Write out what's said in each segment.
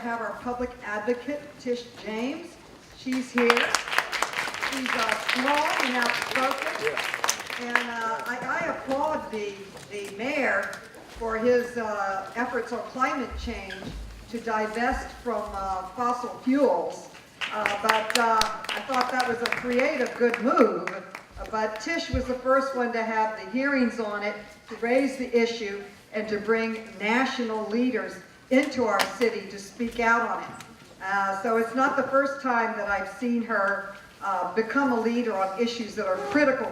have our public advocate, Tish James. She's here. She's strong and outspoken. And I applaud the mayor for his efforts on climate change to divest from fossil fuels. But I thought that was a creative, good move. But Tish was the first one to have the hearings on it, to raise the issue, and to bring national leaders into our city to speak out on it. So it's not the first time that I've seen her become a leader on issues that are critical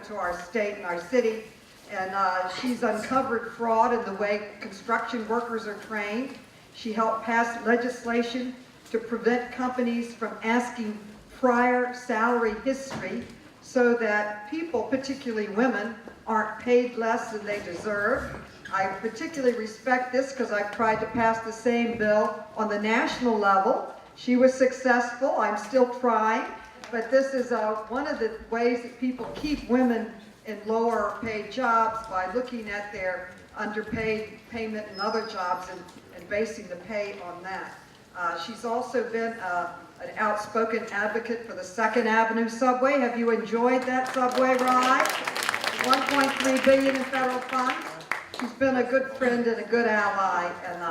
to our state and our city. And she's uncovered fraud in the way construction workers are trained. She helped pass legislation to prevent companies from asking prior salary history so that people, particularly women, aren't paid less than they deserve. I particularly respect this because I've tried to pass the same bill on the national level. She was successful. I'm still trying. But this is one of the ways that people keep women in lower paid jobs by looking at their underpaid payment in other jobs and basing the pay on that. She's also been an outspoken advocate for the 2nd Avenue subway. Have you enjoyed that subway ride? $1.3 billion in federal funds. She's been a good friend and a good ally, and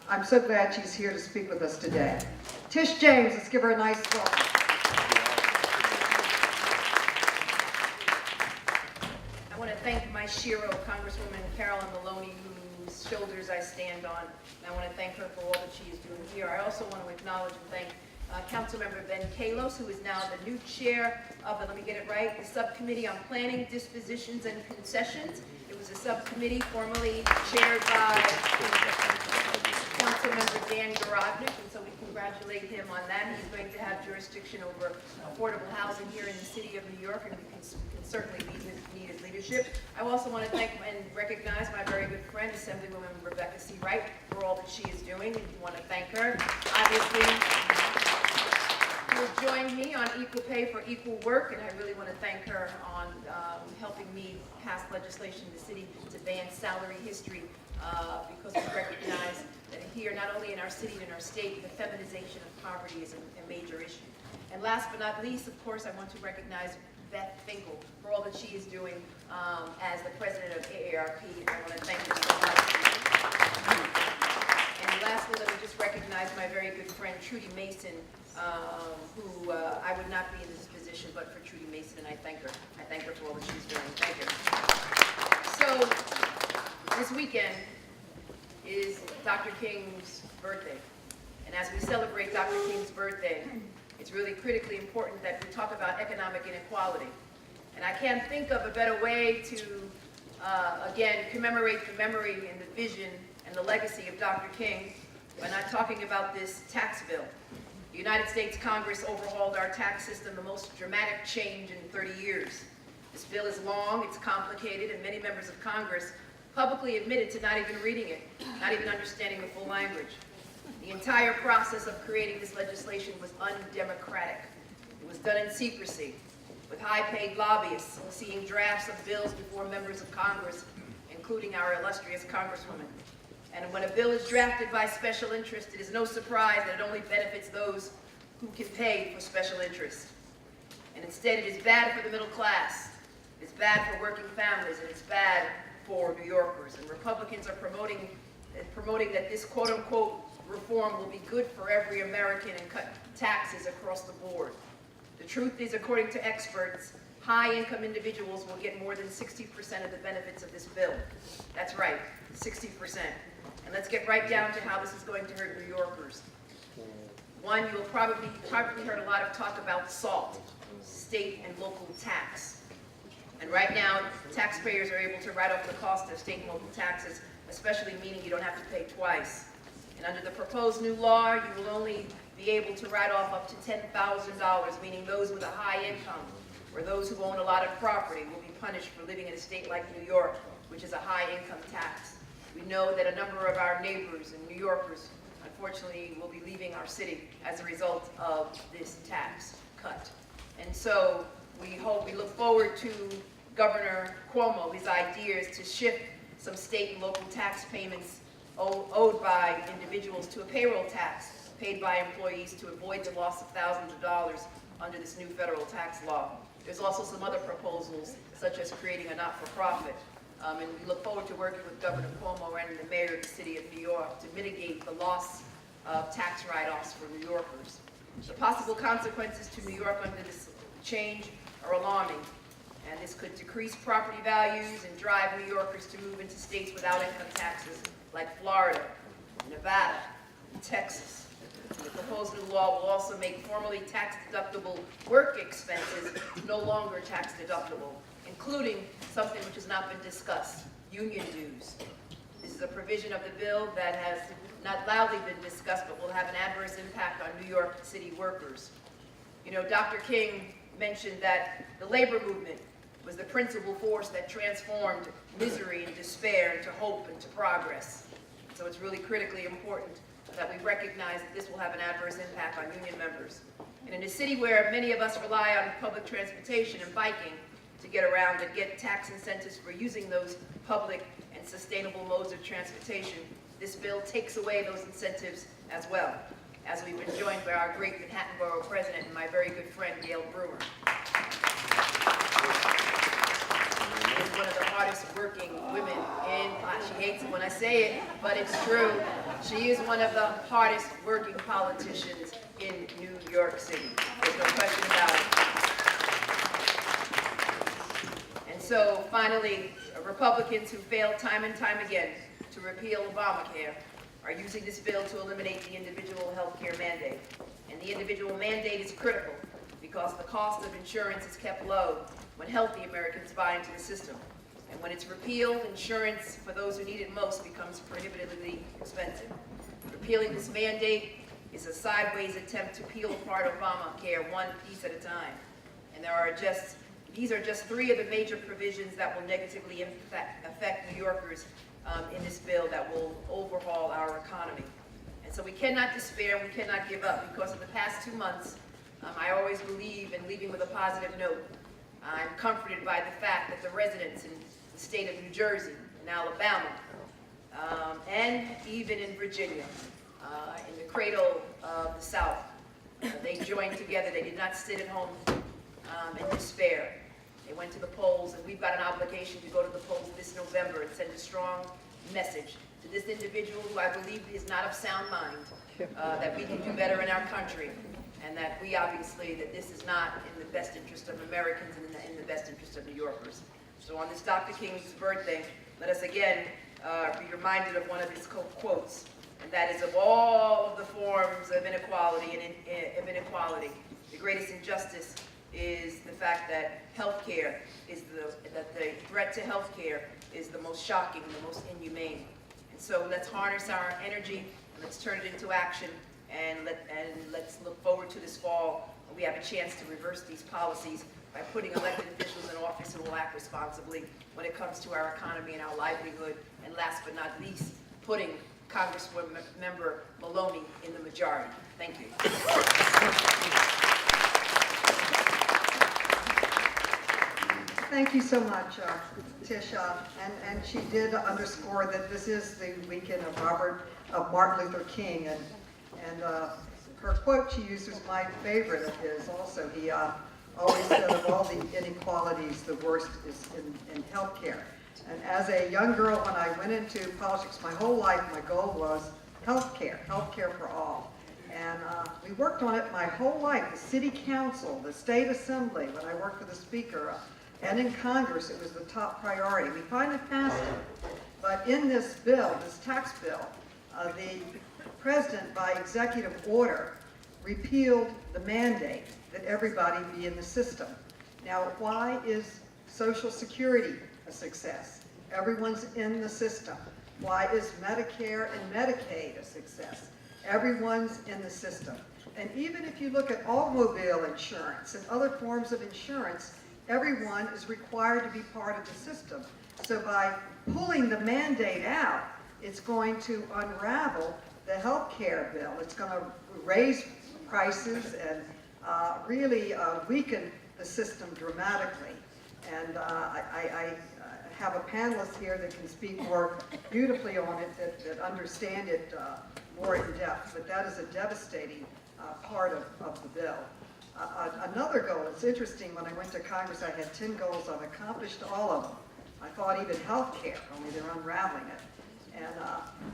I'm so glad she's here to speak with us today. Tish James, let's give her a nice welcome. I want to thank my Shiro, Congresswoman Carolyn Maloney, whose shoulders I stand on. And I want to thank her for all that she is doing here. I also want to acknowledge and thank Councilmember Ben Kalos, who is now the new chair of the, let me get it right, the Subcommittee on Planning, Dispositions, and Concessions. It was a subcommittee formerly chaired by Councilmember Dan Garodnick, and so we congratulate him on that. He's going to have jurisdiction over affordable housing here in the city of New York, and we can certainly need his leadership. I also want to thank and recognize my very good friend, Assemblywoman Rebecca C. Wright, for all that she is doing, and we want to thank her. Obviously, she will join me on equal pay for equal work, and I really want to thank her on helping me pass legislation in the city to ban salary history because we recognize that here, not only in our city and in our state, the feminization of poverty is a major issue. And last but not least, of course, I want to recognize Beth Finkel for all that she is doing as the president of AARP. I want to thank her so much. And lastly, let me just recognize my very good friend Trudy Mason, who I would not be in this position but for Trudy Mason, and I thank her. I thank her for all that she's doing. Thank her. So this weekend is Dr. King's birthday, and as we celebrate Dr. King's birthday, it's really critically important that we talk about economic inequality. And I can't think of a better way to, again, commemorate the memory and the vision and the legacy of Dr. King by not talking about this tax bill. The United States Congress overhauled our tax system, the most dramatic change in 30 years. This bill is long, it's complicated, and many members of Congress publicly admitted to not even reading it, not even understanding the full language. The entire process of creating this legislation was undemocratic. It was done in secrecy, with high-paid lobbyists seeing drafts of bills before members of Congress, including our illustrious Congresswoman. And when a bill is drafted by special interest, it is no surprise that it only benefits those who can pay for special interest. And instead, it is bad for the middle class, it's bad for working families, and it's bad for New Yorkers. And Republicans are promoting that this quote-unquote reform will be good for every American and cut taxes across the board. The truth is, according to experts, high-income individuals will get more than 60% of the benefits of this bill. That's right, 60%. And let's get right down to how this is going to hurt New Yorkers. One, you'll probably heard a lot of talk about SALT, state and local tax. And right now, taxpayers are able to write off the cost of state and local taxes, especially meaning you don't have to pay twice. And under the proposed new law, you will only be able to write off up to $10,000, meaning those with a high income or those who own a lot of property will be punished for living in a state like New York, which is a high income tax. We know that a number of our neighbors and New Yorkers, unfortunately, will be leaving our city as a result of this tax cut. And so we look forward to Governor Cuomo, his ideas to shift some state and local tax payments owed by individuals to a payroll tax, paid by employees to avoid the loss of thousands of dollars under this new federal tax law. There's also some other proposals, such as creating a not-for-profit. And we look forward to working with Governor Cuomo and the mayor of the city of New York to mitigate the loss of tax write-offs for New Yorkers. The possible consequences to New York under this change are alarming, and this could decrease property values and drive New Yorkers to move into states without income taxes like Florida, Nevada, and Texas. The proposed new law will also make formerly tax-deductible work expenses no longer tax-deductible, including something which has not been discussed, union dues. This is a provision of the bill that has not loudly been discussed, but will have an adverse impact on New York City workers. You know, Dr. King mentioned that the labor movement was the principal force that transformed misery and despair into hope and to progress. So it's really critically important that we recognize that this will have an adverse impact on union members. And in a city where many of us rely on public transportation and biking to get around and get tax incentives for using those public and sustainable modes of transportation, this bill takes away those incentives as well, as we've been joined by our great Manhattan Borough President and my very good friend, Gail Brewer. She is one of the hardest working women in, she hates it when I say it, but it's true. She is one of the hardest working politicians in New York City. There's no question about it. And so finally, Republicans who failed time and time again to repeal Obamacare are using this bill to eliminate the individual health care mandate. And the individual mandate is critical because the cost of insurance is kept low when healthy Americans buy into the system. And when it's repealed, insurance for those who need it most becomes prohibitively expensive. Repealing this mandate is a sideways attempt to peel apart Obamacare one piece at a time. And these are just three of the major provisions that will negatively affect New Yorkers in this bill that will overhaul our economy. And so we cannot despair, we cannot give up, because in the past 2 months, I always believe in leaving with a positive note. I'm comforted by the fact that the residents in the state of New Jersey, in Alabama, and even in Virginia, in the cradle of the South, they joined together. They did not sit at home in despair. They went to the polls, and we've got an obligation to go to the polls this November and send a strong message to this individual who I believe is not of sound mind, that we can do better in our country, and that we obviously, that this is not in the best interest of Americans and in the best interest of New Yorkers. So on this Dr. King's birthday, let us again be reminded of one of his quotes, and that is, of all of the forms of inequality the greatest injustice is the fact that healthcare is that the threat to healthcare is the most shocking, the most inhumane. And so let's harness our energy, and let's turn it into action, and let's look forward to this fall when we have a chance to reverse these policies by putting elected officials in office who will act responsibly when it comes to our economy and our livelihood, and last but not least, putting Congressmember Maloney in the majority. Thank you. Thank you so much, Tish. And she did underscore that this is the weekend of Martin Luther King, and her quote she used was my favorite of his also. He always said of all the inequalities, the worst is in healthcare. And as a young girl, when I went into politics, my whole life, my goal was healthcare for all. And we worked on it my whole life. The city council, the state assembly, when I worked for the speaker, and in Congress, it was the top priority. We finally passed it. But in this bill, this tax bill, the president, by executive order, repealed the mandate that everybody be in the system. Now, why is Social Security a success? Everyone's in the system. Why is Medicare and Medicaid a success? Everyone's in the system. And even if you look at automobile insurance and other forms of insurance, everyone is required to be part of the system. So by pulling the mandate out, it's going to unravel the health care bill. It's going to raise prices and really weaken the system dramatically. And I have a panelist here that can speak more beautifully on it, that understand it more in depth, but that is a devastating part of the bill. Another goal, it's interesting, when I went to Congress, I had 10 goals. I've accomplished all of them. I thought even health care, only they're unraveling it. And,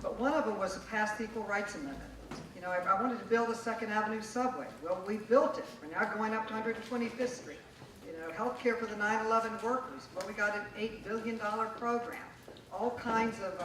but one of them was to pass the Equal Rights Amendment. You know, I wanted to build a 2nd Avenue subway. Well, we built it. We're now going up to 125th Street. You know, health care for the 9/11 workers. Well, we got an $8 billion program. All kinds of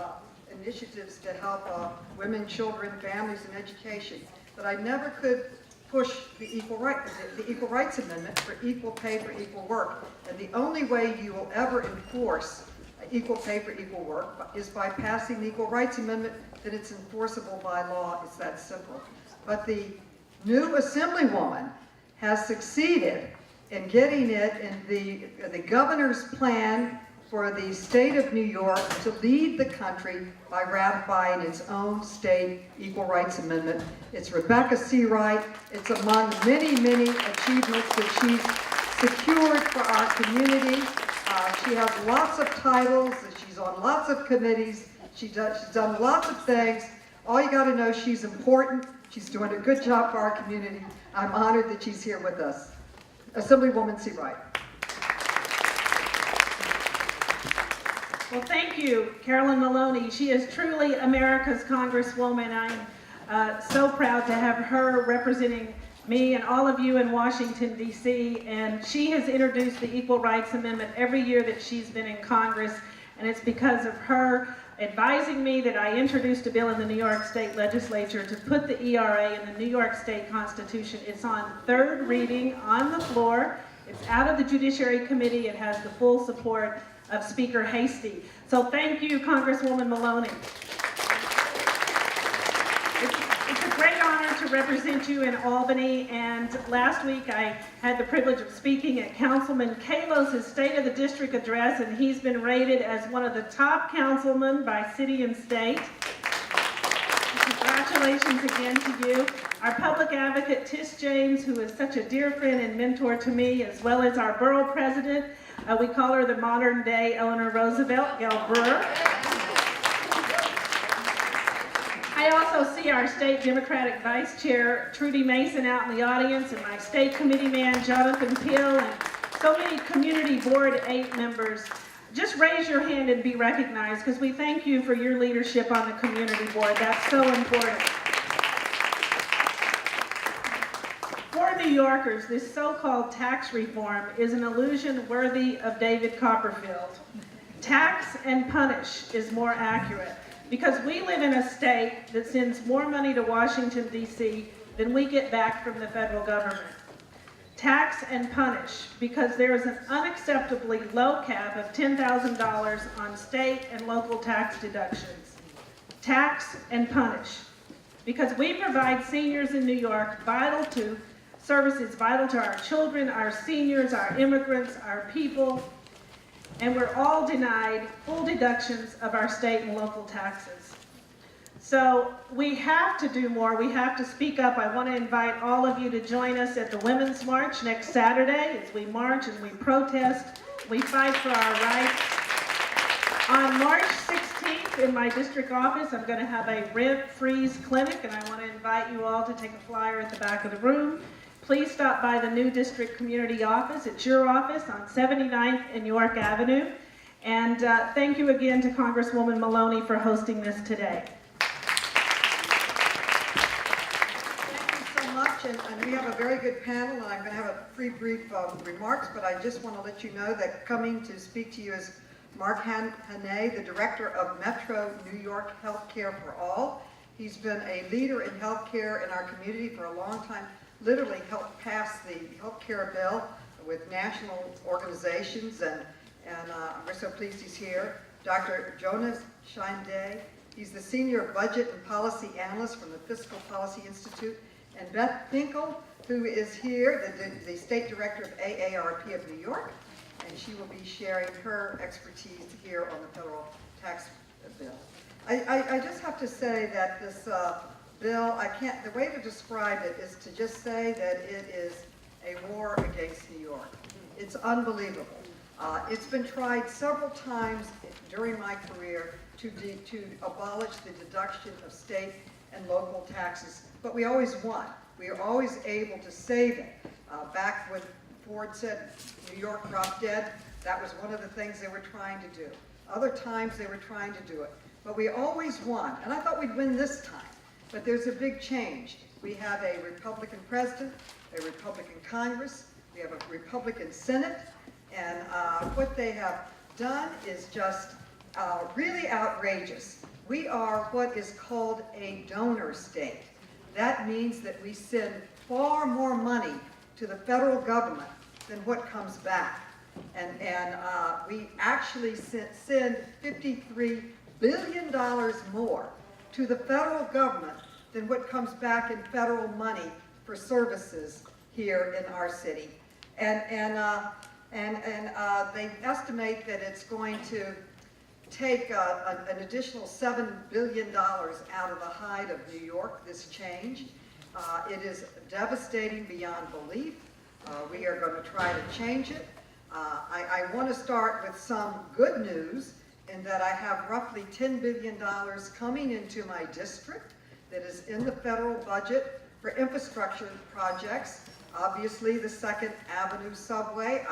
initiatives to help women, children, families, and education. But I never could push the Equal Rights Amendment for equal pay for equal work. And the only way you will ever enforce equal pay for equal work is by passing the Equal Rights Amendment, that it's enforceable by law. It's that simple. But the new Assemblywoman has succeeded in getting it in the governor's plan for the state of New York to lead the country by ratifying its own state Equal Rights Amendment. It's Rebecca Seawright. It's among many, many achievements that she's secured for our community. She has lots of titles. She's on lots of committees. She's done lots of things. All you got to know, she's important. She's doing a good job for our community. I'm honored that she's here with us. Assemblywoman Seawright. Well, thank you, Carolyn Maloney. She is truly America's Congresswoman. I'm so proud to have her representing me and all of you in Washington, D.C. And she has introduced the Equal Rights Amendment every year that she's been in Congress. And it's because of her advising me that I introduced a bill in the New York State Legislature to put the ERA in the New York State Constitution. It's on 3rd reading on the floor. It's out of the Judiciary Committee. It has the full support of Speaker Hasty. So thank you, Congresswoman Maloney. It's a great honor to represent you in Albany, and last week I had the privilege of speaking at Councilman Kalos' State of the District address, and he's been rated as one of the top councilmen by city and state. Congratulations again to you. Our public advocate, Tish James, who is such a dear friend and mentor to me, as well as our borough president. We call her the modern day Eleanor Roosevelt, Gail Brewer. I also see our state Democratic Vice Chair, Trudy Mason, out in the audience, and my state committee man, Jonathan Pill, and so many community board 8 members. Just raise your hand and be recognized, because we thank you for your leadership on the community board. That's so important. For New Yorkers, this so-called tax reform is an illusion worthy of David Copperfield. Tax and punish is more accurate, because we live in a state that sends more money to Washington, D.C. than we get back from the federal government. Tax and punish, because there is an unacceptably low cap of $10,000 on state and local tax deductions. Tax and punish, because we provide seniors in New York services vital to our children, our seniors, our immigrants, our people, and we're all denied full deductions of our state and local taxes. So we have to do more. We have to speak up. I want to invite all of you to join us at the Women's March next Saturday as we march and we protest. We fight for our rights. On March 16th in my district office, I'm going to have a rent-freeze clinic, and I want to invite you all to take a flyer at the back of the room. Please stop by the new district community office. It's your office on 79th and York Avenue. And thank you again to Congresswoman Maloney for hosting this today. Thank you so much, and we have a very good panel, and I'm going to have a brief remarks, but I just want to let you know that coming to speak to you is Mark Haney, the Director of Metro New York Healthcare for All. He's been a leader in healthcare in our community for a long time. Literally helped pass the healthcare bill with national organizations, and we're so pleased he's here. Dr. Jonas Shinde, he's the Senior Budget and Policy Analyst from the Fiscal Policy Institute, and Beth Finkel, who is here, the State Director of AARP of New York, and she will be sharing her expertise here on the federal tax bill. I just have to say that this bill, the way to describe it is to just say that it is a war against New York. It's unbelievable. It's been tried several times during my career to abolish the deduction of state and local taxes, but we always won. We are always able to save it. Back when Ford said New York dropped dead, that was one of the things they were trying to do. Other times they were trying to do it, but we always won, and I thought we'd win this time. But there's a big change. We have a Republican president, a Republican Congress, we have a Republican Senate, and what they have done is just really outrageous. We are what is called a donor state. That means that we send far more money to the federal government than what comes back. And we actually send $53 billion more to the federal government than what comes back in federal money for services here in our city. And they estimate that it's going to take an additional $7 billion out of the hide of New York, this change. It is devastating beyond belief. We are going to try to change it. I want to start with some good news in that I have roughly $10 billion coming into my district that is in the federal budget for infrastructure projects. Obviously, the 2nd Avenue subway.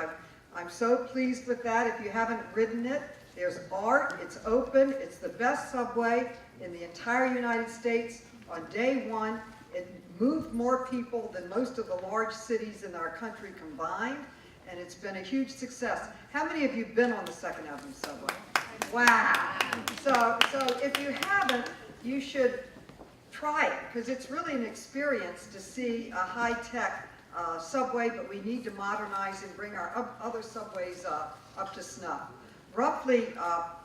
I'm so pleased with that. If you haven't ridden it, there's art, it's open, it's the best subway in the entire United States. On day one, it moved more people than most of the large cities in our country combined, and it's been a huge success. How many of you have been on the 2nd Avenue subway? Wow. So if you haven't, you should try it, because it's really an experience to see a high-tech subway, but we need to modernize and bring our other subways up to snuff. Roughly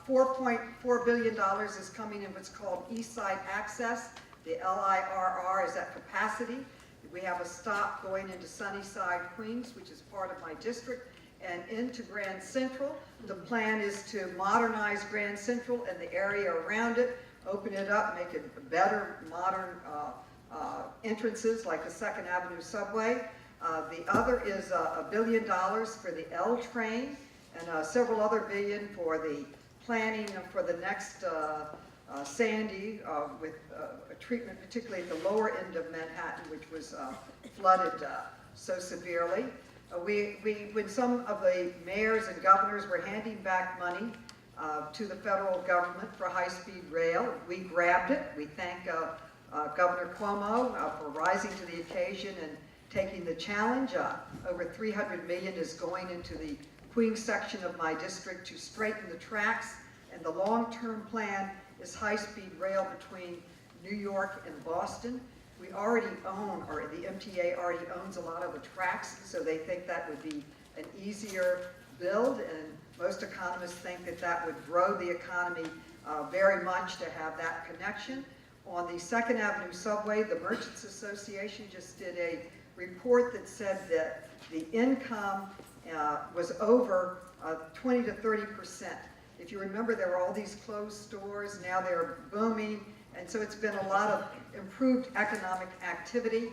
$4.4 billion is coming in what's called East Side Access. The LIRR is at capacity. We have a stop going into Sunnyside, Queens, which is part of my district, and into Grand Central. The plan is to modernize Grand Central and the area around it, open it up, make it better, modern entrances like the 2nd Avenue subway. The other is $1 billion for the L train, and several other billion for the planning for the next Sandy with treatment, particularly at the lower end of Manhattan, which was flooded so severely. When some of the mayors and governors were handing back money to the federal government for high-speed rail, we grabbed it. We thank Governor Cuomo for rising to the occasion and taking the challenge. Over $300 million is going into the Queens section of my district to straighten the tracks, and the long-term plan is high-speed rail between New York and Boston. We already own, or the MTA already owns a lot of the tracks, so they think that would be an easier build, and most economists think that that would grow the economy very much to have that connection. On the 2nd Avenue subway, the Merchants Association just did a report that said that the income was over 20 to 30%. If you remember, there were all these closed stores, now they're booming, and so it's been a lot of improved economic activity.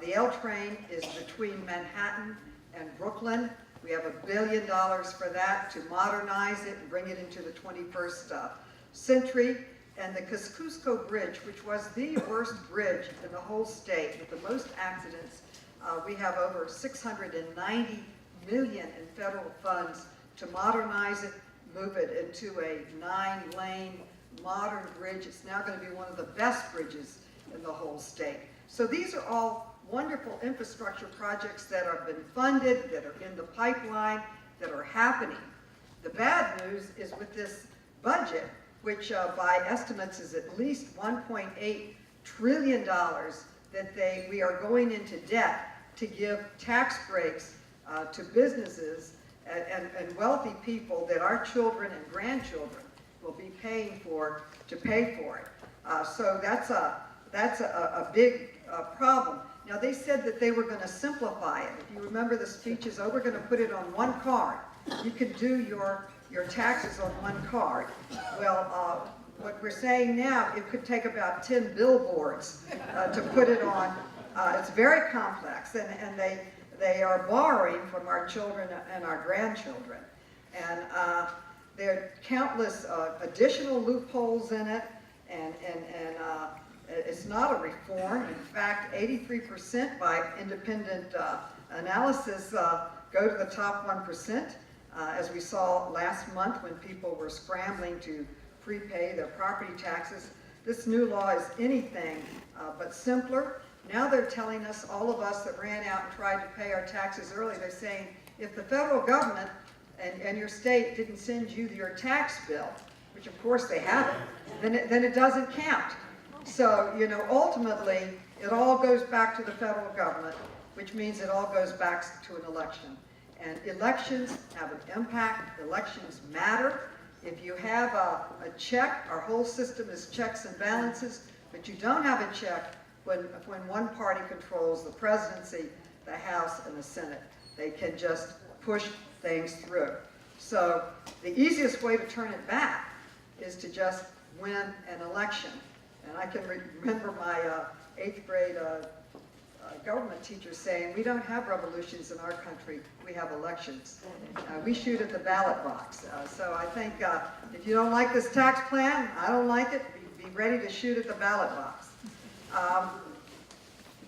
The L train is between Manhattan and Brooklyn. We have $1 billion for that to modernize it and bring it into the 21st century. And the Kosciuszko Bridge, which was the worst bridge in the whole state with the most accidents, we have over $690 million in federal funds to modernize it, move it into a 9-lane modern bridge. It's now going to be one of the best bridges in the whole state. So these are all wonderful infrastructure projects that have been funded, that are in the pipeline, that are happening. The bad news is with this budget, which by estimates is at least $1.8 trillion, that we are going into debt to give tax breaks to businesses and wealthy people that our children and grandchildren will be paying for to pay for it. So that's a big problem. Now they said that they were going to simplify it. If you remember the speeches, oh, we're going to put it on one card. You can do your taxes on one card. Well, what we're saying now, it could take about 10 billboards to put it on. It's very complex, and they are borrowing from our children and our grandchildren. And there are countless additional loopholes in it, and it's not a reform. In fact, 83% by independent analysis go to the top 1%, as we saw last month when people were scrambling to prepay their property taxes. This new law is anything but simpler. Now they're telling us, all of us that ran out and tried to pay our taxes early, they're saying, if the federal government and your state didn't send you your tax bill, which of course they haven't, then it doesn't count. So, you know, ultimately, it all goes back to the federal government, which means it all goes back to an election. And elections have an impact. Elections matter. If you have a check, our whole system is checks and balances, but you don't have a check when one party controls the presidency, the House, and the Senate. They can just push things through. So the easiest way to turn it back is to just win an election. And I can remember my 8th grade government teacher saying, we don't have revolutions in our country, we have elections. We shoot at the ballot box. So I think if you don't like this tax plan, I don't like it, be ready to shoot at the ballot box.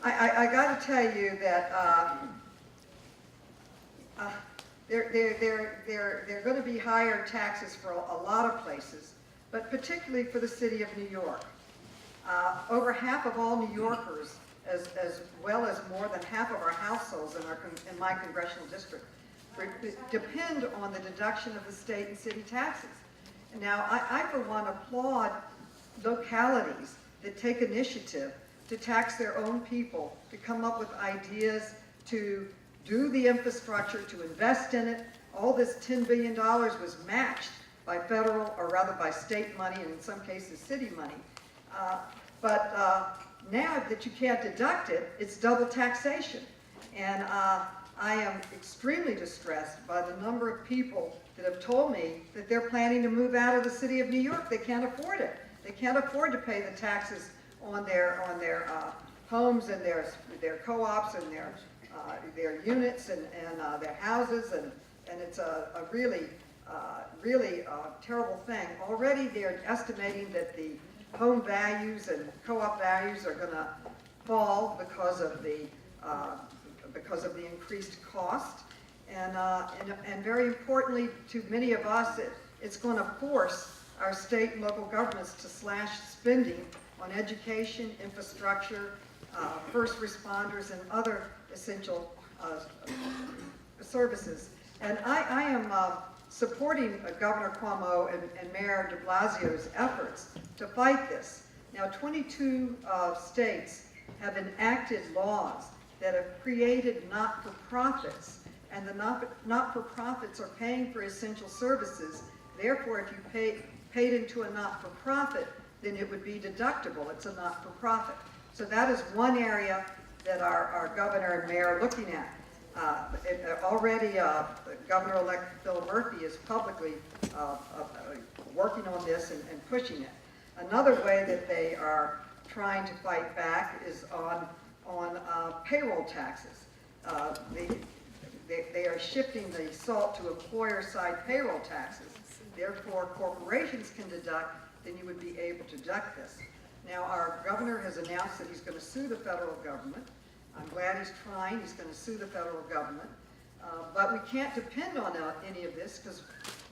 I got to tell you that there are going to be higher taxes for a lot of places, but particularly for the city of New York. Over half of all New Yorkers, as well as more than half of our households in my congressional district, depend on the deduction of the state and city taxes. Now, I for one applaud localities that take initiative to tax their own people, to come up with ideas, to do the infrastructure, to invest in it. All this $10 billion was matched by federal, or rather by state money, and in some cases city money. But now that you can't deduct it, it's double taxation. And I am extremely distressed by the number of people that have told me that they're planning to move out of the city of New York. They can't afford it. They can't afford to pay the taxes on their homes and their co-ops and their units and their houses, and it's a really terrible thing. Already they're estimating that the home values and co-op values are going to fall because of the increased cost, and very importantly to many of us, it's going to force our state and local governments to slash spending on education, infrastructure, first responders, and other essential services. And I am supporting Governor Cuomo and Mayor de Blasio's efforts to fight this. Now, 22 states have enacted laws that have created not-for-profits, and the not-for-profits are paying for essential services. Therefore, if you paid into a not-for-profit, then it would be deductible. It's a not-for-profit. So that is one area that our governor and mayor are looking at. Already, Governor-elect Phil Murphy is publicly working on this and pushing it. Another way that they are trying to fight back is on payroll taxes. They are shifting the SALT to employer-side payroll taxes. Therefore, corporations can deduct, then you would be able to deduct this. Now, our governor has announced that he's going to sue the federal government. I'm glad he's trying. He's going to sue the federal government. But we can't depend on any of this because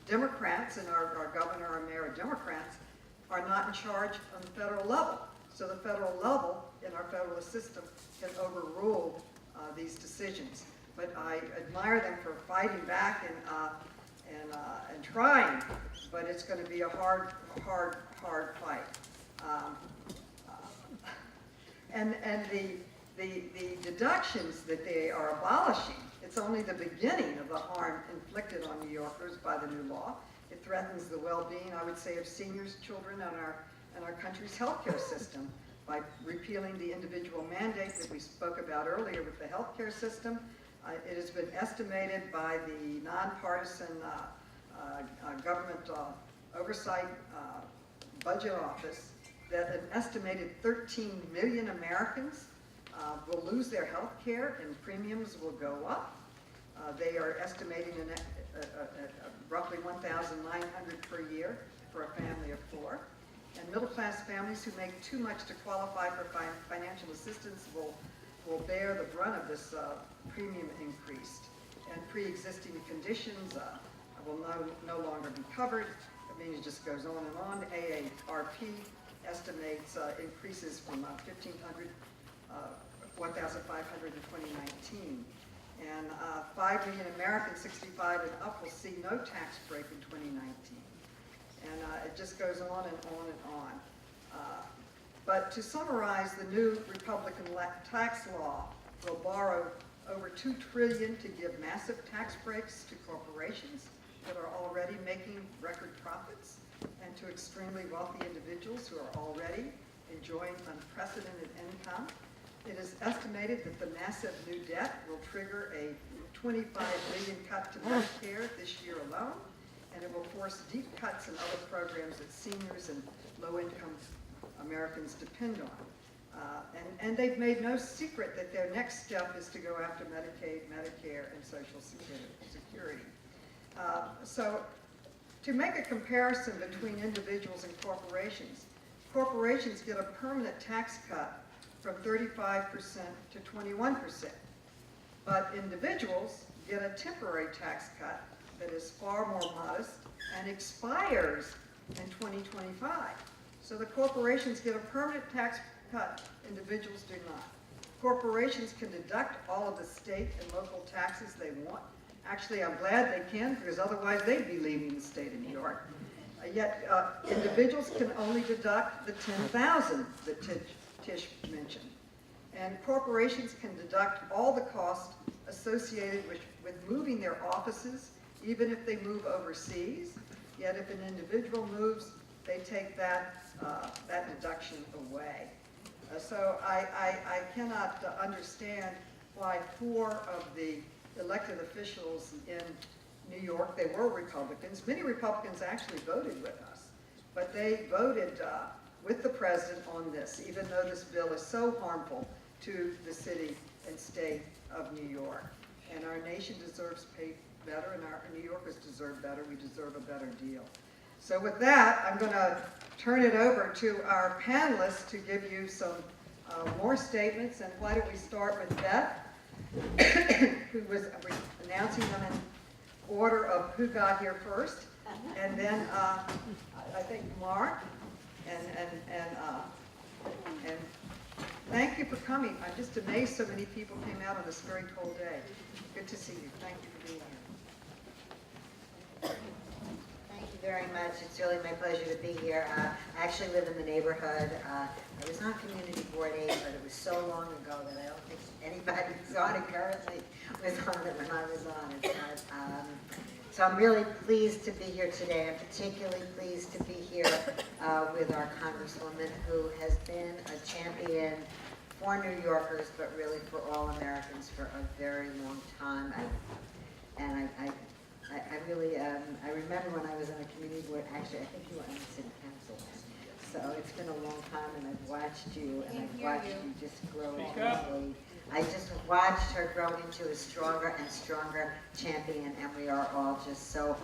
Democrats, and our governor and mayor are Democrats, are not in charge on the federal level. So the federal level in our federal system can overrule these decisions. But I admire them for fighting back and trying, but it's going to be a hard fight. And the deductions that they are abolishing, it's only the beginning of the harm inflicted on New Yorkers by the new law. It threatens the well-being, I would say, of seniors, children, and our country's healthcare system by repealing the individual mandate that we spoke about earlier with the healthcare system. It has been estimated by the nonpartisan government oversight budget office that an estimated 13 million Americans will lose their health care and premiums will go up. They are estimating roughly $1,900 per year for a family of 4. And middle-class families who make too much to qualify for financial assistance will bear the brunt of this premium increase. And pre-existing conditions will no longer be covered. I mean, it just goes on and on. AARP estimates increases from 1,500 in 2019. And 5 million Americans 65 and up will see no tax break in 2019. And it just goes on and on and on. But to summarize, the new Republican tax law will borrow over $2 trillion to give massive tax breaks to corporations that are already making record profits, and to extremely wealthy individuals who are already enjoying unprecedented income. It is estimated that the massive new debt will trigger a $25 billion cut to Medicare this year alone, and it will force deep cuts in other programs that seniors and low-income Americans depend on. And they've made no secret that their next step is to go after Medicaid, Medicare, and Social Security. So to make a comparison between individuals and corporations, corporations get a permanent tax cut from 35% to 21%. But individuals get a temporary tax cut that is far more modest and expires in 2025. So the corporations get a permanent tax cut, individuals do not. Corporations can deduct all of the state and local taxes they want. Actually, I'm glad they can, because otherwise they'd be leaving the state of New York. Yet individuals can only deduct the $10,000 that Tish mentioned. And corporations can deduct all the costs associated with moving their offices, even if they move overseas. Yet if an individual moves, they take that deduction away. So I cannot understand why 4 of the elected officials in New York, they were Republicans. Many Republicans actually voted with us, but they voted with the president on this, even though this bill is so harmful to the city and state of New York. And our nation deserves pay better, and our New Yorkers deserve better. We deserve a better deal. So with that, I'm going to turn it over to our panelists to give you some more statements. And why don't we start with Beth, who was announcing them in order of who got here first, and then I think Mark, and thank you for coming. I'm just amazed so many people came out on this very cold day. Good to see you. Thank you for being here. Thank you very much. It's really my pleasure to be here. I actually live in the neighborhood. I was on Community Board 8, but it was so long ago that I don't think anybody who's on it currently was on it when I was on it. So I'm really pleased to be here today. I'm particularly pleased to be here with our Congresswoman, who has been a champion for New Yorkers, but really for all Americans for a very long time. I really, I remember when I was on the community board, actually, I think you were on the city council. So it's been a long time, and I've watched you, and I've watched you just grow. I just watched her grow into a stronger and stronger champion, and we are all just so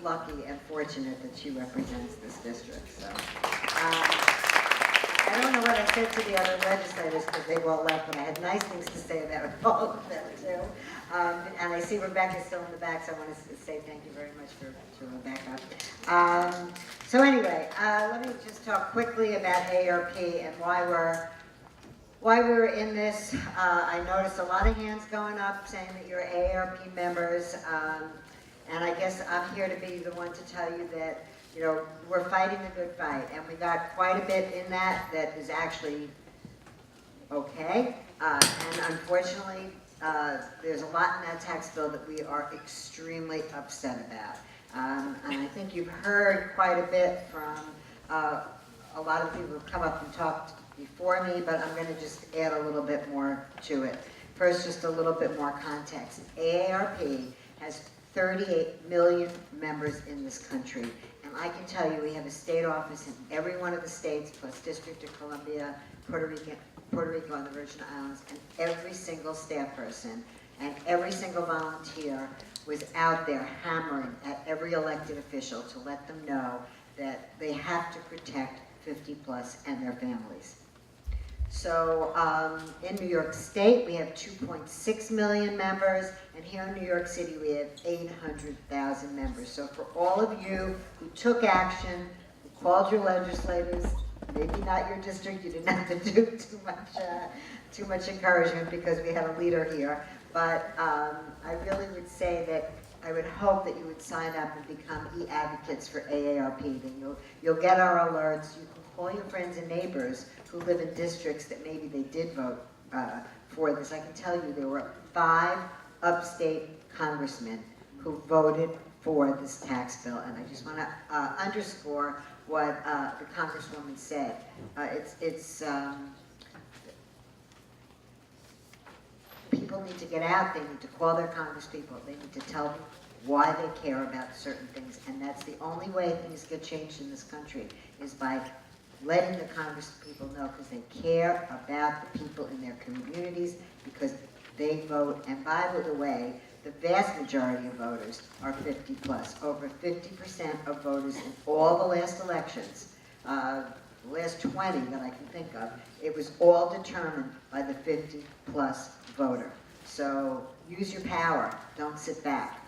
lucky and fortunate that she represents this district. So I don't know what I said to the other legislators because they all left, but I had nice things to say about all of them too. And I see Rebecca's still in the back, so I want to say thank you very much for Rebecca. So anyway, let me just talk quickly about AARP and why we're in this. I noticed a lot of hands going up saying that you're AARP members, and I guess I'm here to be the one to tell you that, you know, we're fighting a good fight, and we got quite a bit in that is actually okay, and unfortunately, there's a lot in that tax bill that we are extremely upset about. And I think you've heard quite a bit from a lot of people who've come up and talked before me, but I'm going to just add a little bit more to it. First, just a little bit more context. AARP has 38 million members in this country, and I can tell you we have a state office in every one of the states, plus District of Columbia, Puerto Rico, and the Virgin Islands, and every single staff person and every single volunteer was out there hammering at every elected official to let them know that they have to protect 50 plus and their families. So in New York State, we have 2.6 million members, and here in New York City, we have 800,000 members. So for all of you who took action, who called your legislators, maybe not your district, you didn't have to do too much encouragement because we have a leader here, but I really would say that I would hope that you would sign up and become e-advocates for AARP. Then you'll get our alerts. You can call your friends and neighbors who live in districts that maybe they did vote for this. I can tell you there were 5 upstate congressmen who voted for this tax bill, and I just want to underscore what the congresswoman said. People need to get out, they need to call their congresspeople, they need to tell them why they care about certain things, and that's the only way things get changed in this country, is by letting the congresspeople know, because they care about the people in their communities, because they vote. And by the way, the vast majority of voters are 50 plus. Over 50% of voters in all the last elections, the last 20 that I can think of, it was all determined by the 50 plus voter. So use your power, don't sit back.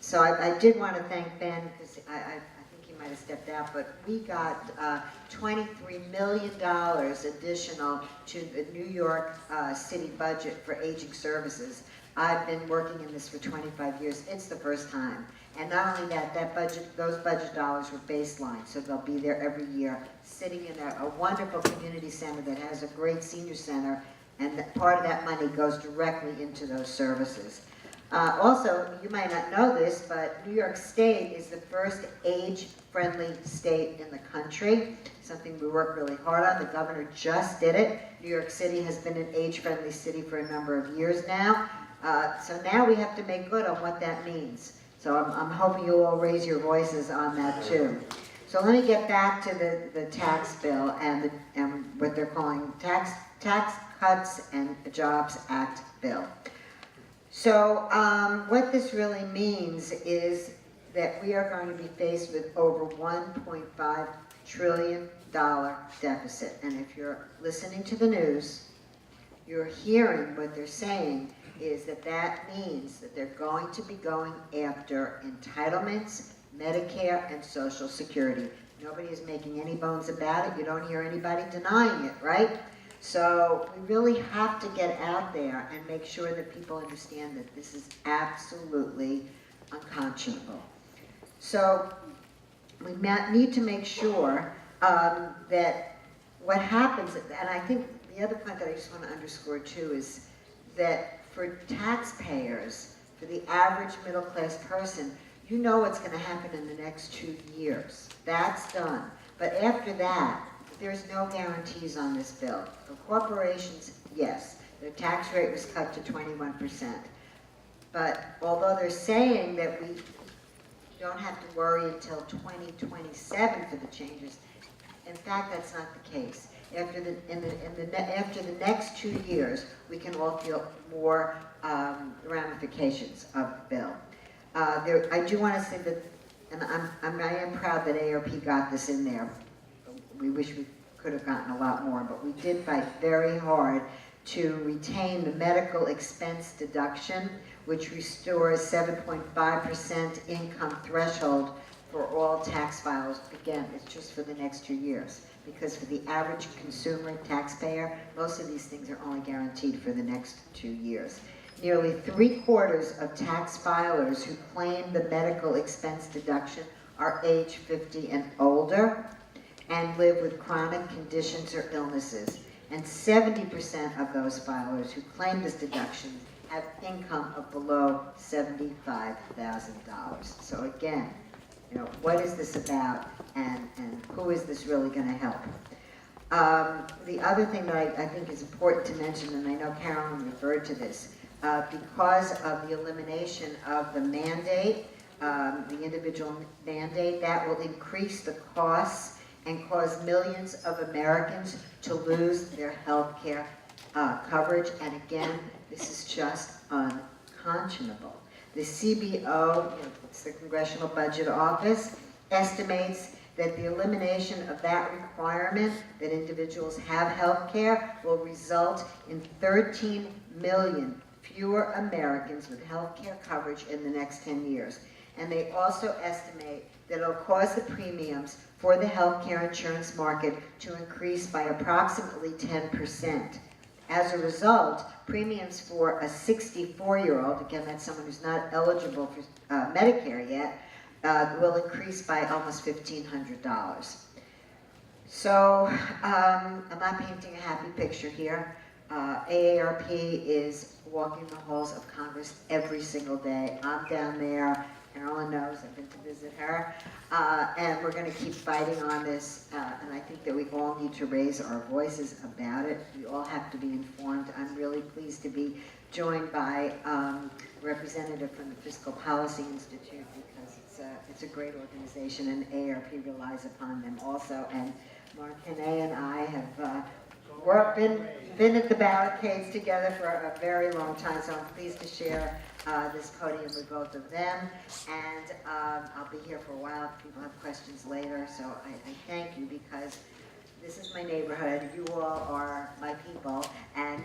So I did want to thank Ben, because I think he might have stepped out, but we got $23 million additional to the New York City budget for aging services. I've been working in this for 25 years. It's the first time. And not only that, those budget dollars were baseline, so they'll be there every year, sitting in a wonderful community center that has a great senior center, and that part of that money goes directly into those services. Also, you might not know this, but New York State is the first age-friendly state in the country, something we work really hard on. The governor just did it. New York City has been an age-friendly city for a number of years now. So now we have to make good on what that means. So I'm hoping you'll all raise your voices on that too. So let me get back to the tax bill and what they're calling Tax Cuts and Jobs Act bill. So what this really means is that we are going to be faced with over $1.5 trillion deficit. And if you're listening to the news, you're hearing what they're saying is that means that they're going to be going after entitlements, Medicare, and Social Security. Nobody is making any bones about it. You don't hear anybody denying it, right? So we really have to get out there and make sure that people understand that this is absolutely unconscionable. So we need to make sure that what happens, and I think the other point that I just want to underscore too is that for taxpayers, for the average middle-class person, you know what's going to happen in the next 2 years. That's done. But after that, there's no guarantees on this bill. For corporations, yes, their tax rate was cut to 21%. But although they're saying that we don't have to worry until 2027 for the changes, in fact, that's not the case. After the next 2 years, we can all feel more ramifications of the bill. I do want to say that, and I am proud that AARP got this in there. We wish we could have gotten a lot more, but we did fight very hard to retain the medical expense deduction, which restores 7.5% income threshold for all tax filers. Again, it's just for the next 2 years, because for the average consumer taxpayer, most of these things are only guaranteed for the next 2 years. Nearly 3/4 of tax filers who claim the medical expense deduction are age 50 and older and live with chronic conditions or illnesses. And 70% of those filers who claim this deduction have income of below $75,000. So again, you know, what is this about, and who is this really going to help? The other thing that I think is important to mention, and I know Carolyn referred to this, because of the elimination of the mandate, the individual mandate, that will increase the costs and cause millions of Americans to lose their health care coverage. And again, this is just unconscionable. The CBO, it's the Congressional Budget Office, estimates that the elimination of that requirement that individuals have health care will result in 13 million fewer Americans with health care coverage in the next 10 years. And they also estimate that it'll cause the premiums for the health care insurance market to increase by approximately 10%. As a result, premiums for a 64-year-old, again, that's someone who's not eligible for Medicare yet, will increase by almost $1,500. So I'm not painting a happy picture here. AARP is walking the halls of Congress every single day. I'm down there. Carolyn knows, I've been to visit her, and we're going to keep fighting on this, and I think that we all need to raise our voices about it. We all have to be informed. I'm really pleased to be joined by a representative from the Fiscal Policy Institute, because it's a great organization, and AARP relies upon them also. And Mark Hannay and I have been at the barricades together for a very long time, so I'm pleased to share this podium with both of them, and I'll be here for a while if people have questions later. So I thank you, because this is my neighborhood, you all are my people, and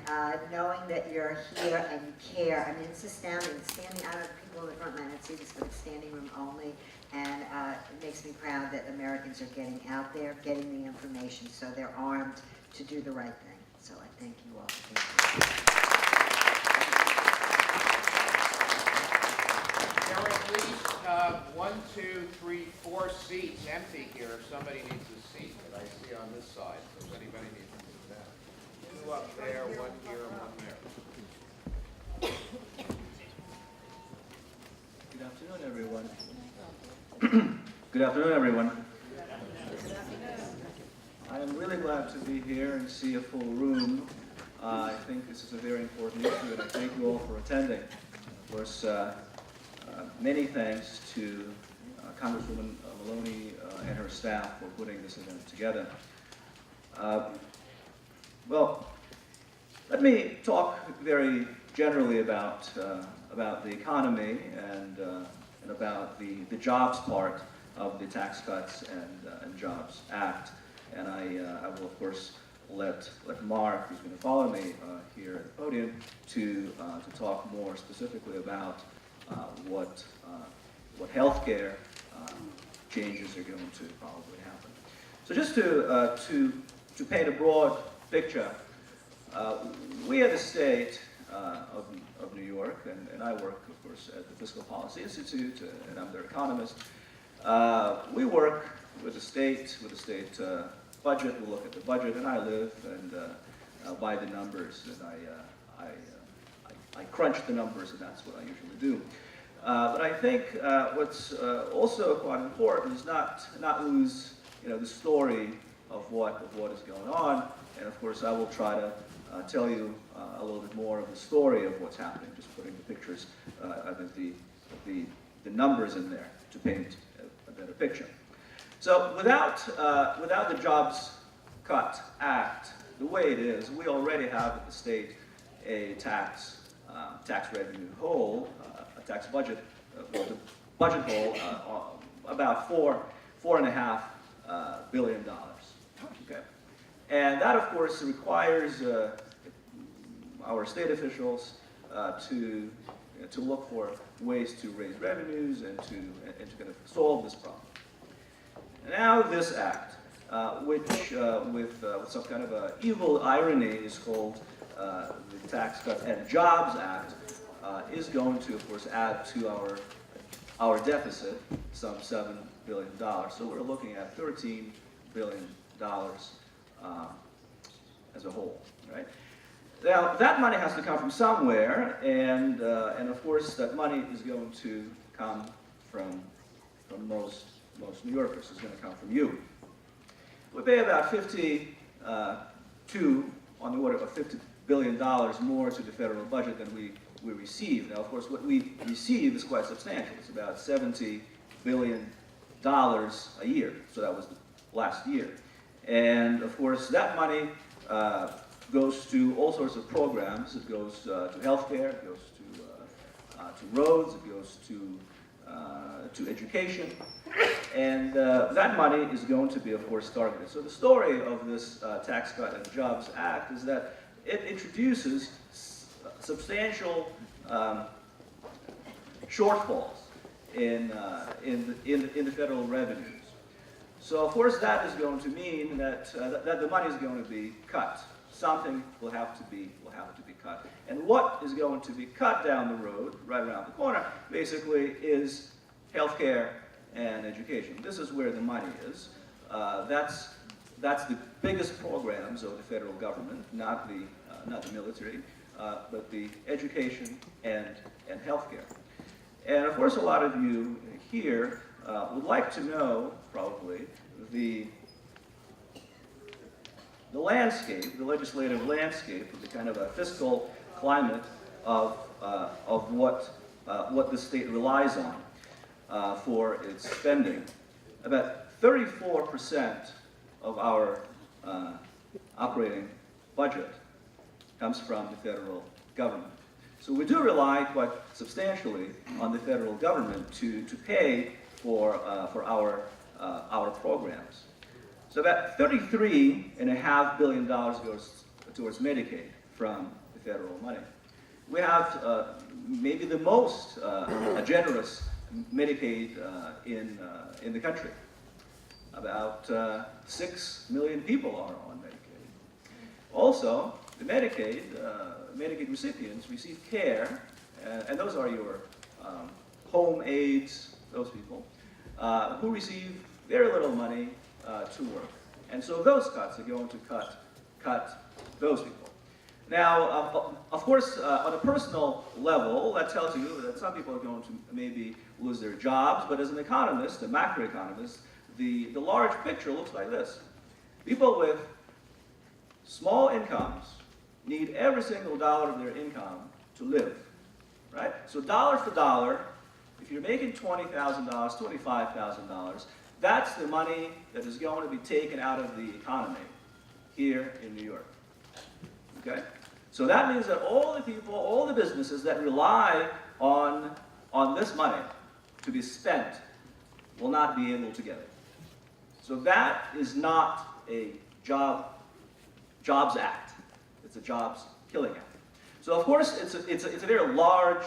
knowing that you're here and you care, I mean, it's astounding. Standing out of people in the front line, I see this, but it's standing room only, and it makes me proud that Americans are getting out there, getting the information, so they're armed to do the right thing. So I thank you all. Thank you. There are at least 1, 2, 3, 4 seats empty here if somebody needs a seat that I see on this side. So if anybody needs to do that. 2 up there, 1 here, 1 there. Good afternoon, everyone. Good afternoon, everyone. I am really glad to be here and see a full room. I think this is a very important issue, and I thank you all for attending. Of course, many thanks to Congresswoman Maloney and her staff for putting this event together. Well, let me talk very generally about the economy and about the jobs part of the Tax Cuts and Jobs Act. And I will, of course, let Mark, who's going to follow me here at the podium, to talk more specifically about what healthcare changes are going to probably happen. So just to paint a broad picture, we at the state of New York, and I work, of course, at the Fiscal Policy Institute, and I'm their economist. We work with the state budget. We look at the budget, and I live and by the numbers, and I crunch the numbers, and that's what I usually do. But I think what's also quite important is not lose the story of what is going on, and of course I will try to tell you a little bit more of the story of what's happening, just putting the pictures, I think the numbers in there to paint a better picture. So without the Jobs Cut Act, the way it is, we already have at the state a tax revenue hole, a tax budget, well, the budget hole, about $4.5 billion. Okay, and that of course requires our state officials to look for ways to raise revenues and to kind of solve this problem. Now this act, which with some kind of evil irony is called the Tax Cuts and Jobs Act, is going to, of course, add to our deficit some $7 billion. So we're looking at $13 billion as a whole, right? Now that money has to come from somewhere, and of course that money is going to come from most New Yorkers. It's going to come from you. We pay about on the order of $50 billion more to the federal budget than we receive. Now, of course, what we receive is quite substantial. It's about $70 billion a year. So that was the last year. And of course, that money goes to all sorts of programs. It goes to healthcare, it goes to roads, it goes to education, and that money is going to be, of course, targeted. So the story of this Tax Cut and Jobs Act is that it introduces substantial shortfalls in the federal revenues. So of course that is going to mean that that the money is going to be cut. Something will have to be cut. And what is going to be cut down the road, right around the corner, basically is healthcare and education. This is where the money is. That's the biggest programs of the federal government, not the military, but the education and healthcare. And of course, a lot of you here would like to know, probably, the landscape, the legislative landscape, the kind of a fiscal climate of what the state relies on for its spending. About 34% of our operating budget comes from the federal government. So we do rely quite substantially on the federal government to pay for our programs. So about $33.5 billion goes towards Medicaid from the federal money. We have maybe the most generous Medicaid in the country. About 6 million people are on Medicaid. Also, the Medicaid recipients receive care, and those are your home aides, those people, who receive very little money to work. And so those cuts are going to cut those people. Now, of course, on a personal level, that tells you that some people are going to maybe lose their jobs, but as an economist, a macroeconomist, the large picture looks like this. People with small incomes need every single dollar of their income to live, right? So dollar for dollar, if you're making $20,000, $25,000, that's the money that is going to be taken out of the economy here in New York, okay? So that means that all the people, all the businesses that rely on this money to be spent will not be able to get it. So that is not a Jobs Act. It's a jobs killing act. So of course it's a very large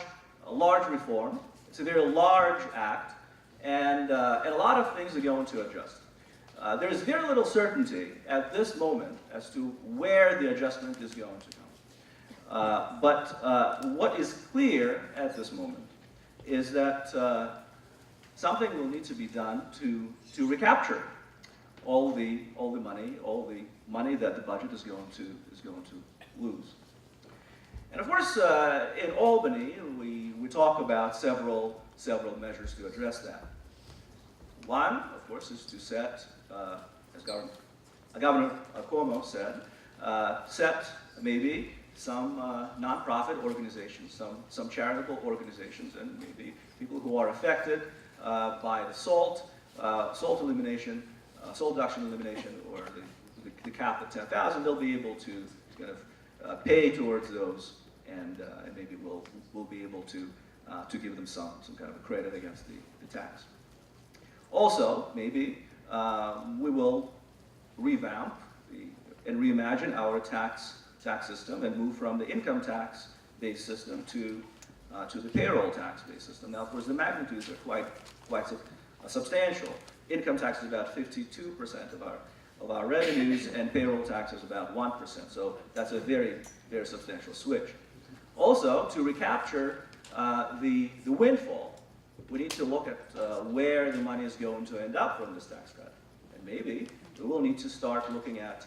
reform. It's a very large act, and a lot of things are going to adjust. There is very little certainty at this moment as to where the adjustment is going to come. But what is clear at this moment is that something will need to be done to recapture all the money that the budget is going to lose. And of course, in Albany, we talk about several measures to address that. One, of course, is to set, as Governor Cuomo said, set maybe some nonprofit organizations, some charitable organizations, and maybe people who are affected by the SALT elimination, SALT deduction elimination, or the cap at 10,000. They'll be able to kind of pay towards those, and maybe we'll be able to give them some kind of a credit against the tax. Also, maybe we will revamp and reimagine our tax system and move from the income tax-based system to the payroll tax-based system. Now, of course, the magnitudes are quite substantial. Income tax is about 52% of our revenues, and payroll tax is about 1%. So that's a very, very substantial switch. Also, to recapture the windfall, we need to look at where the money is going to end up from this tax cut. And maybe we will need to start looking at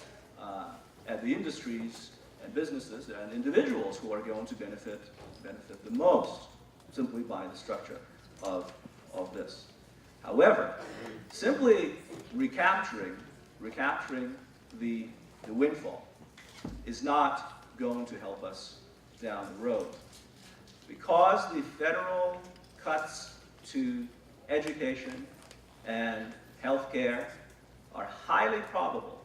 the industries and businesses and individuals who are going to benefit the most simply by the structure of this. However, simply recapturing the windfall is not going to help us down the road. Because the federal cuts to education and healthcare are highly probable,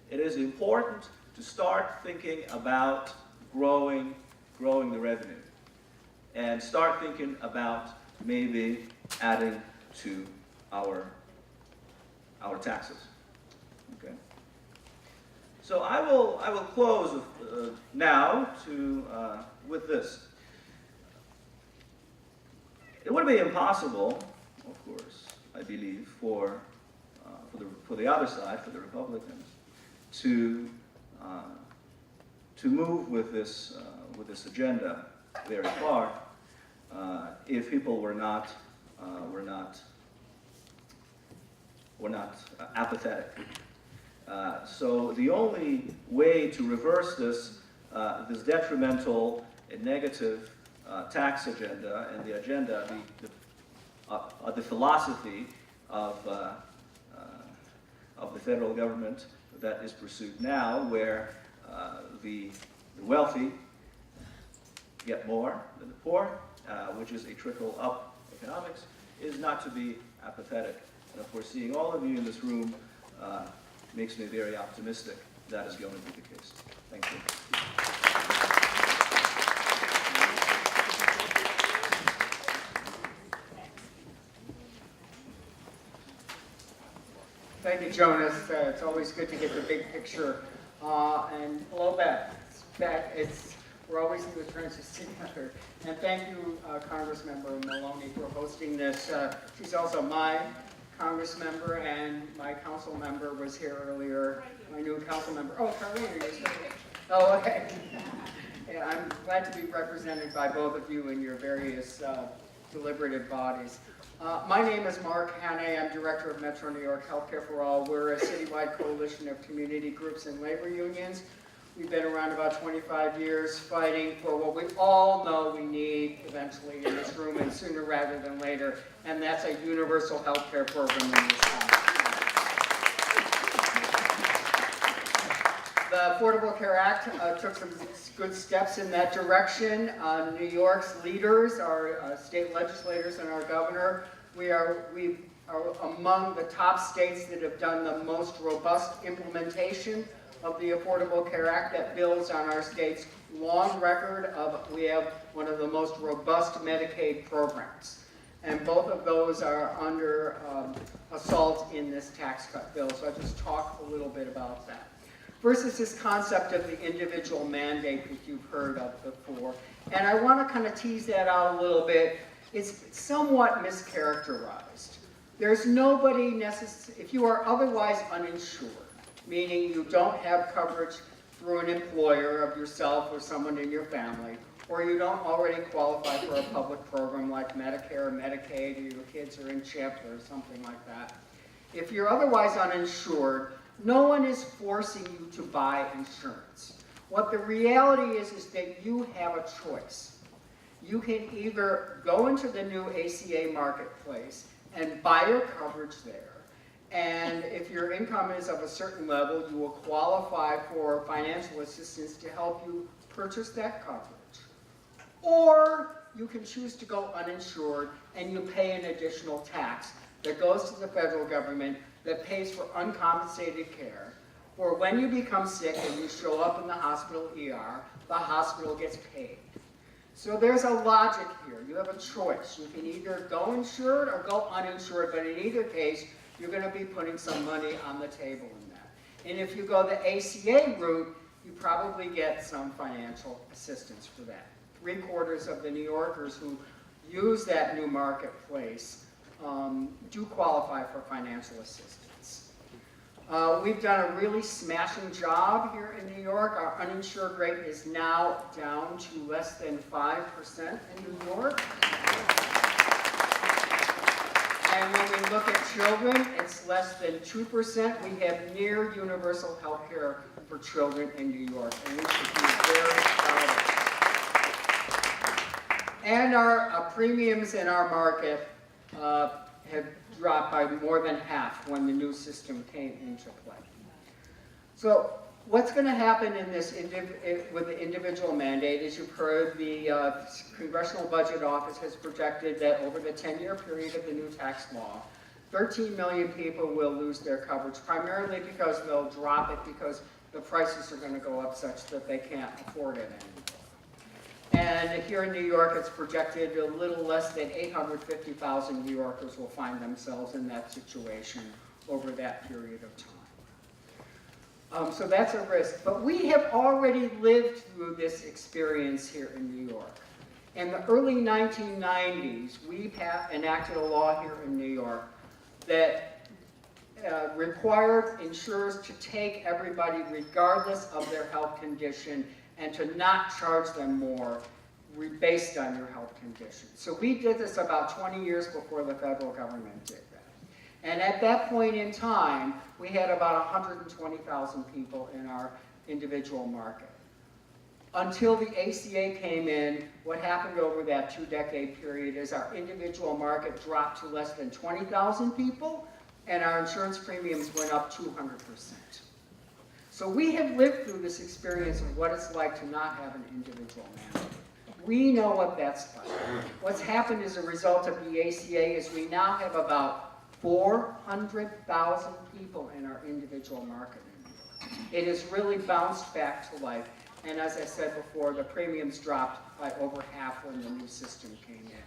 it is important to start thinking about growing the revenue. and start thinking about maybe adding to our taxes. Okay. So I will close now with this. It would be impossible, of course, I believe, for the other side, for the Republicans, to move with this agenda very far if people were not apathetic. So the only way to reverse this detrimental and negative tax agenda and the agenda, the philosophy of the federal government that is pursued now, where the wealthy get more than the poor, which is a trickle-up economics, is not to be apathetic. And of course, seeing all of you in this room makes me very optimistic that is going to be the case. Thank you. Thank you, Jonas. It's always good to get the big picture. And hello, Beth. We're always in the trenches together. And thank you, Congressmember Maloney, for hosting this. She's also my Congress member, and my council member was here earlier. My new council member. Oh, Carolyn, are you still here? Oh, okay. Yeah, I'm glad to be represented by both of you in your various deliberative bodies. My name is Mark Hannay. I'm Director of Metro New York Healthcare for All. We're a citywide coalition of community groups and labor unions. We've been around about 25 years fighting for what we all know we need eventually in this room, and sooner rather than later, and that's a universal health care program in this country. The Affordable Care Act took some good steps in that direction. New York's leaders, our state legislators and our governor, we are among the top states that have done the most robust implementation of the Affordable Care Act that builds on our state's long record of, we have one of the most robust Medicaid programs. And both of those are under assault in this tax cut bill, so I'll just talk a little bit about that. First is this concept of the individual mandate that you've heard of before. And I want to kind of tease that out a little bit. It's somewhat mischaracterized. There's nobody necessary, if you are otherwise uninsured, meaning you don't have coverage through an employer of yourself or someone in your family, or you don't already qualify for a public program like Medicare or Medicaid, or your kids are in CHIP or something like that. If you're otherwise uninsured, no one is forcing you to buy insurance. What the reality is that you have a choice. You can either go into the new ACA marketplace and buy your coverage there, and if your income is of a certain level, you will qualify for financial assistance to help you purchase that coverage. Or you can choose to go uninsured and you pay an additional tax that goes to the federal government that pays for uncompensated care. Or when you become sick and you show up in the hospital ER, the hospital gets paid. So there's a logic here. You have a choice. You can either go insured or go uninsured, but in either case, you're going to be putting some money on the table in that. And if you go the ACA route, you probably get some financial assistance for that. 3/4 of the New Yorkers who use that new marketplace do qualify for financial assistance. We've done a really smashing job here in New York. Our uninsured rate is now down to less than 5% in New York. And when we look at children, it's less than 2%. We have near universal health care for children in New York, and we should be very proud of it. And our premiums in our market have dropped by more than half when the new system came into play. So what's going to happen in this with the individual mandate, as you've heard, the Congressional Budget Office has projected that over the 10-year period of the new tax law, 13 million people will lose their coverage, primarily because they'll drop it because the prices are going to go up such that they can't afford it anymore. And here in New York, it's projected a little less than 850,000 New Yorkers will find themselves in that situation over that period of time. So that's a risk. But we have already lived through this experience here in New York. In the early 1990s, we enacted a law here in New York that required insurers to take everybody regardless of their health condition and to not charge them more based on your health condition. So we did this about 20 years before the federal government did that. And at that point in time, we had about 120,000 people in our individual market. Until the ACA came in, what happened over that 2-decade period is our individual market dropped to less than 20,000 people, and our insurance premiums went up 200%. So we have lived through this experience of what it's like to not have an individual mandate. We know what that's like. What's happened as a result of the ACA is we now have about 400,000 people in our individual market. It has really bounced back to life. And as I said before, the premiums dropped by over half when the new system came in.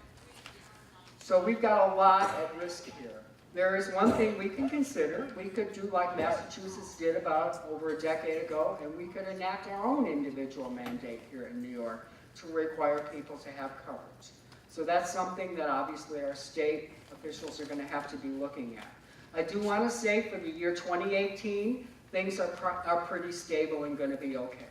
So we've got a lot at risk here. There is one thing we can consider. We could do like Massachusetts did about over a decade ago, and we could enact our own individual mandate here in New York to require people to have coverage. So that's something that obviously our state officials are going to have to be looking at. I do want to say for the year 2018, things are pretty stable and going to be okay.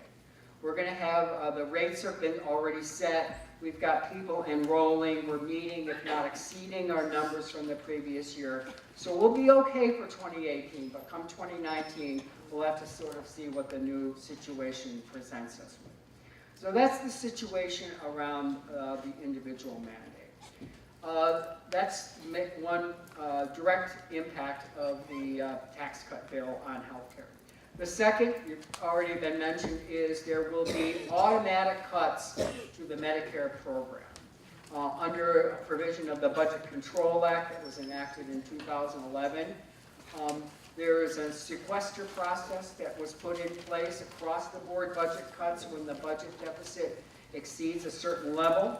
We're going to have, the rates have been already set. We've got people enrolling. We're meeting, if not exceeding, our numbers from the previous year. So we'll be okay for 2018, but come 2019, we'll have to sort of see what the new situation presents us with. So that's the situation around the individual mandate. That's one direct impact of the tax cut bill on healthcare. The second, you've already been mentioned, is there will be automatic cuts to the Medicare program. Under a provision of the Budget Control Act that was enacted in 2011, there is a sequester process that was put in place across the board budget cuts when the budget deficit exceeds a certain level.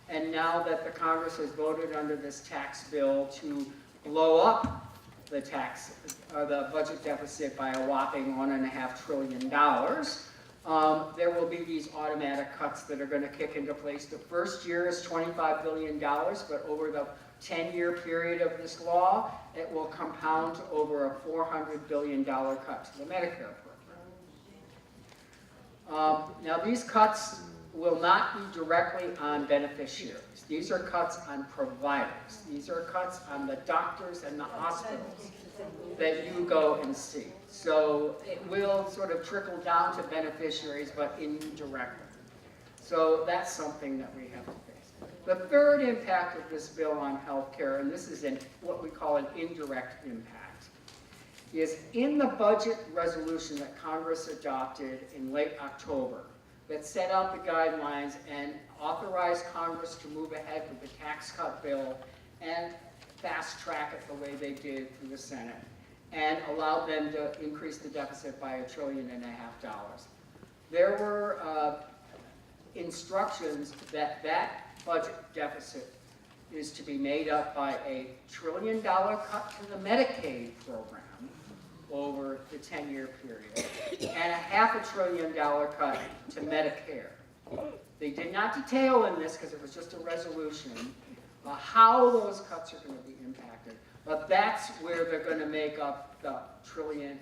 And now that the Congress has voted under this tax bill to blow up the budget deficit by a whopping $1.5 trillion, there will be these automatic cuts that are going to kick into place. The first year is $25 billion, but over the 10-year period of this law, it will compound to over a $400 billion cut to the Medicare program. Now, these cuts will not be directly on beneficiaries. These are cuts on providers. These are cuts on the doctors and the hospitals that you go and see. So it will sort of trickle down to beneficiaries, but indirectly. So that's something that we have to face. The third impact of this bill on healthcare, and this is what we call an indirect impact, is in the budget resolution that Congress adopted in late October that set out the guidelines and authorized Congress to move ahead with the tax cut bill and fast track it the way they did through the Senate and allowed them to increase the deficit by $1.5 trillion. There were instructions that that budget deficit is to be made up by a $1 trillion cut to the Medicaid program over the 10-year period, and a $500 billion cut to Medicare. They did not detail in this, because it was just a resolution, how those cuts are going to be impacted, but that's where they're going to make up the $1.5 trillion.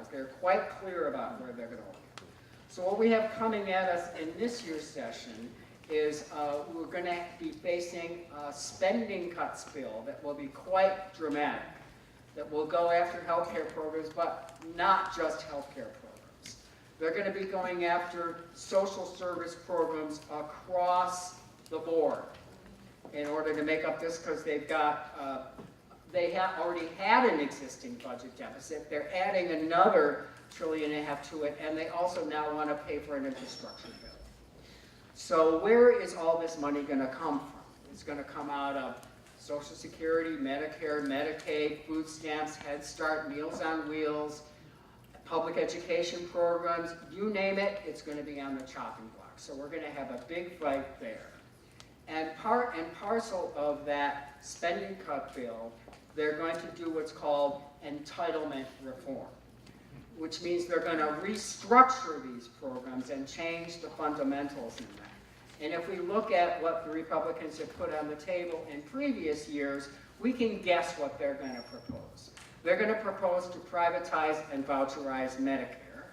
They're quite clear about where they're going to go. So what we have coming at us in this year's session is we're going to be facing a spending cuts bill that will be quite dramatic, that will go after healthcare programs, but not just healthcare programs. They're going to be going after social service programs across the board in order to make up this, because they've got, they have already had an existing budget deficit. They're adding another $1.5 trillion to it, and they also now want to pay for an infrastructure bill. So where is all this money going to come from? It's going to come out of Social Security, Medicare, Medicaid, food stamps, Head Start, Meals on Wheels, public education programs, you name it, it's going to be on the chopping block. So we're going to have a big fight there. And part and parcel of that spending cut bill, they're going to do what's called entitlement reform, which means they're going to restructure these programs and change the fundamentals in them. And if we look at what the Republicans have put on the table in previous years, we can guess what they're going to propose. They're going to propose to privatize and voucherize Medicare.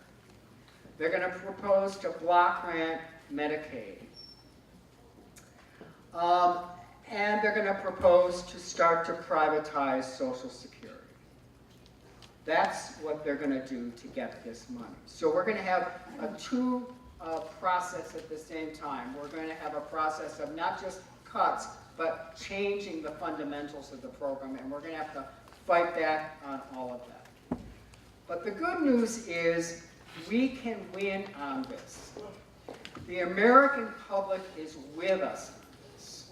They're going to propose to block grant Medicaid. And they're going to propose to start to privatize Social Security. That's what they're going to do to get this money. So we're going to have a two process at the same time. We're going to have a process of not just cuts, but changing the fundamentals of the program, and we're going to have to fight back on all of that. But the good news is we can win on this. The American public is with us on this.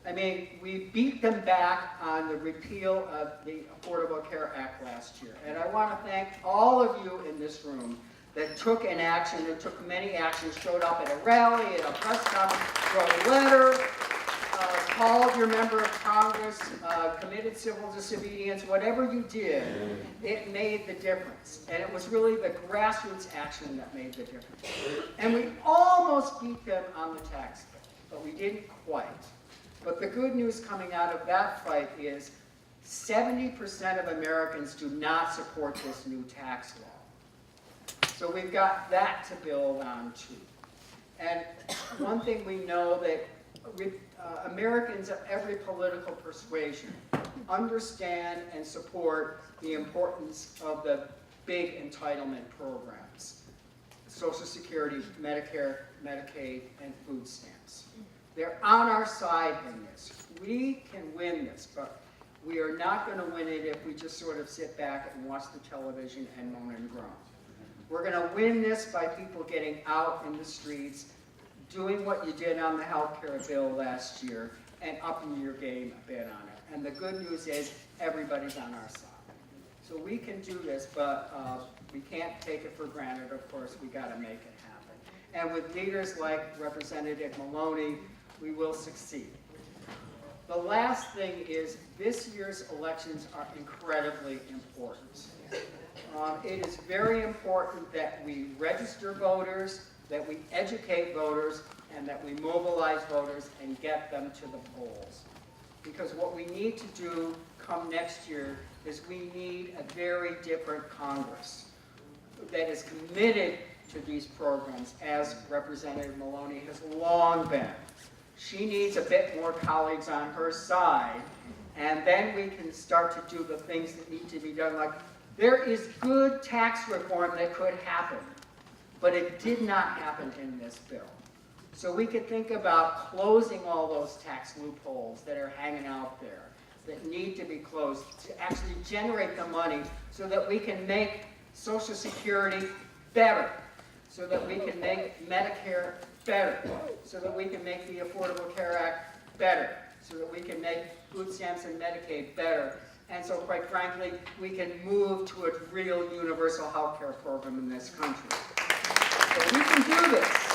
I mean, we beat them back on the repeal of the Affordable Care Act last year. And I want to thank all of you in this room that took an action, that took many actions, showed up at a rally, at a press conference, wrote a letter, called your member of Congress, committed civil disobedience, whatever you did, it made the difference. And it was really the grassroots action that made the difference. And we almost beat them on the tax bill, but we didn't quite. But the good news coming out of that fight is 70% of Americans do not support this new tax law. So we've got that to build on too. And one thing we know that Americans of every political persuasion understand and support the importance of the big entitlement programs. Social Security, Medicare, Medicaid, and food stamps. They're on our side in this. We can win this, but we are not going to win it if we just sort of sit back and watch the television and moan and groan. We're going to win this by people getting out in the streets, doing what you did on the health care bill last year, and upping your game a bit on it. And the good news is everybody's on our side. So we can do this, but we can't take it for granted, of course. We got to make it happen. And with leaders like Representative Maloney, we will succeed. The last thing is this year's elections are incredibly important. It is very important that we register voters, that we educate voters, and that we mobilize voters and get them to the polls. Because what we need to do come next year is we need a very different Congress that is committed to these programs, as Representative Maloney has long been. She needs a bit more colleagues on her side, and then we can start to do the things that need to be done. Like, there is good tax reform that could happen, but it did not happen in this bill. So we could think about closing all those tax loopholes that are hanging out there, that need to be closed, to actually generate the money so that we can make Social Security better, so that we can make Medicare better, so that we can make the Affordable Care Act better, so that we can make food stamps and Medicaid better, and so quite frankly, we can move to a real universal health care program in this country. So we can do this.